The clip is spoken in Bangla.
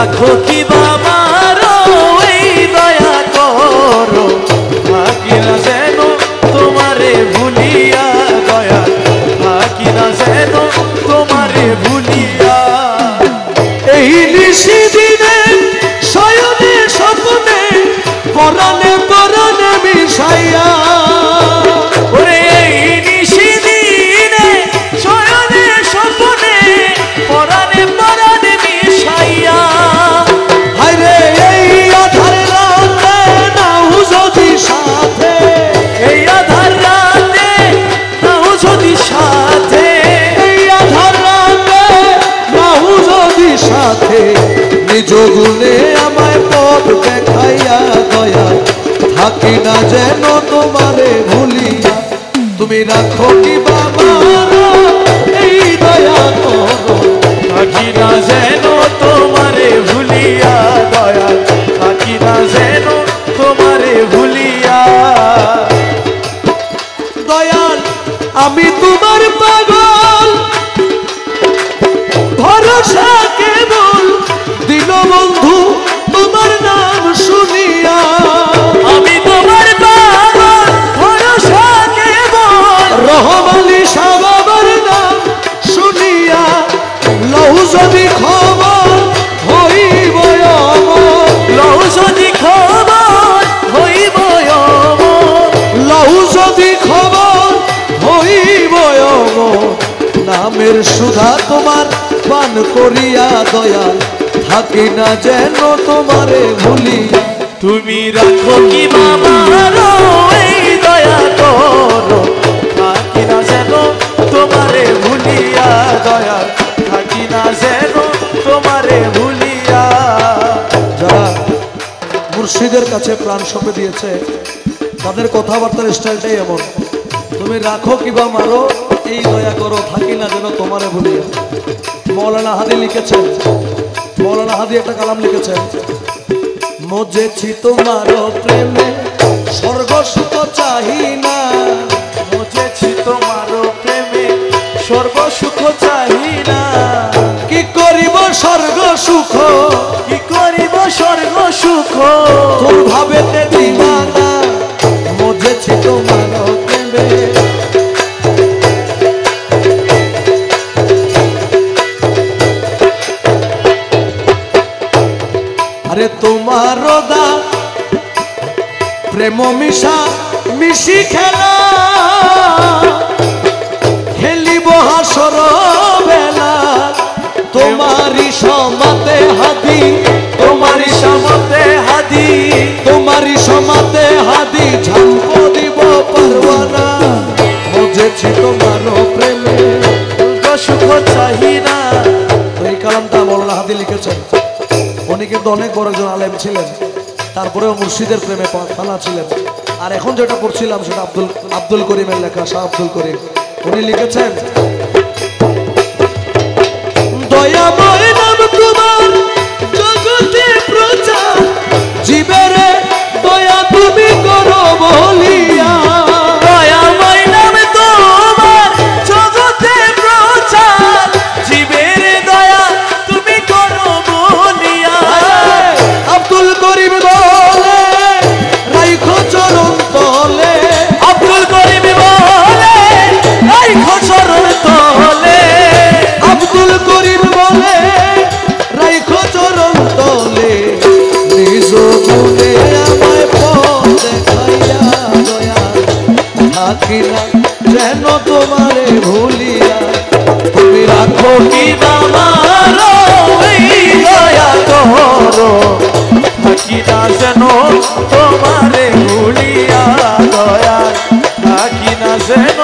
রাখো কি বাবারো এই দয়া করো থাকি না যেন তোমারে ভুলিয়া দয়া থাকি না যেন তোমারে ভুলিয়া এই নিশি দিনে শয়নে স্বপ্নে পরাণে পরাণে মিশাইয়া ওরে এই নিশি দিনে শয়নে স্বপ্নে পরাণে পরাণে মিশাইয়া হায়রে এই আধার রাতে নাও যদি সাথে এই আধার রাতে নাও যদি সাথে এই আধার রাতে নাও যদি সাথে নিজ গুণে আমায় পথ দেখাইয়া দয়া থাকি না যেন তোমারে ভুলিয়া তুমি রাখো কি বাবা এই দয়া করো থাকি না যেন তোমারে ভুলিয়া দয়া থাকি না যেন তোমারে ভুলিয়া দয়াল আমি তোমার পাগল ভরসা কেবল দীনবন্ধু তোমার নাম শুনিয়া আমি তোমার পাগল ভরসা কেবল রহমালি শাহ বাবার নাম শুনিয়া লহু যদি খবর হইব অমর লহু যদি খবর হইব অমর লহু যদি খবর হইব অমর নামের সুধা তোমার পান করিয়া দয়াল থাকি না যেন তোমারে ভুলিয়া তুমি রাখো কি বাবারো এই দয়া করো থাকি না যেন তোমারে ভুলিয়া দয়া থাকি না যেন তোমারে ভুলিয়া যারা মুর্শিদের কাছে প্রাণ সঁপে দিয়েছে তাদের কথাবার্তার স্টাইলটাই এমন তুমি রাখো কিবা মারো এই দয়া করো থাকি না যেন তোমারে ভুলিয়া মৌলানা হাদি লিখেছেন মৌলানা হাদি একটা কালাম লিখেছেন মজেছি তোমার প্রেমে স্বর্গ সুখ চাহি না মজেছি তোমার প্রেমে স্বর্গ সুখ চাহি না কি করিব স্বর্গ সুখ কি করিব স্বর্গ সুখ তোর ভাবেতে দিবানা মজেছি তোমার প্রেমে আরে তোমার দা প্রেম মিশা মিশি খেলা খেলিব হাসর বেলা তোমারি সমাতে হাদি তোমারি সমতে হাদি তোমারি সমাতে হাদি ঝাম্প দিব পারওয়ানা মজেছি তোমার প্রেমে সুখ চাহি না। তো এই কালামটা মৌলানা হাদি লিখেছেন উনি কিন্তু অনেক বড় একজন আলেম ছিলেন তারপরেও মুর্শিদের প্রেমে পালা ছিলেন আর এখন যেটা পড়ছিলাম সেটা আব্দুল করিমের লেখা শাহ আব্দুল করিম উনি লিখেছেন দয়াময় নাম তোমার জগতে প্রচার জীবের দয়া তুমি করো বলিয়া দয়াময় নাম তোমার জগতে প্রচার জীবের দয়া তুমি করো বলিয়া আব্দুল করিম বলে রাইখো চরণ তলে আব্দুল করিম বলে রাইখো চরণ তলে আব্দুল করিম বলে রাইখো চরণ তলে নিজ গুণে আমায় পথ দেখাইয়া দয়া থাকি না যেন তোমারে ভুলিয়া তুমি রাখো কি বাবারো এই দয়া করো থাকি না যেন তোমারে ভুলিয়া দয়া থাকি না যেন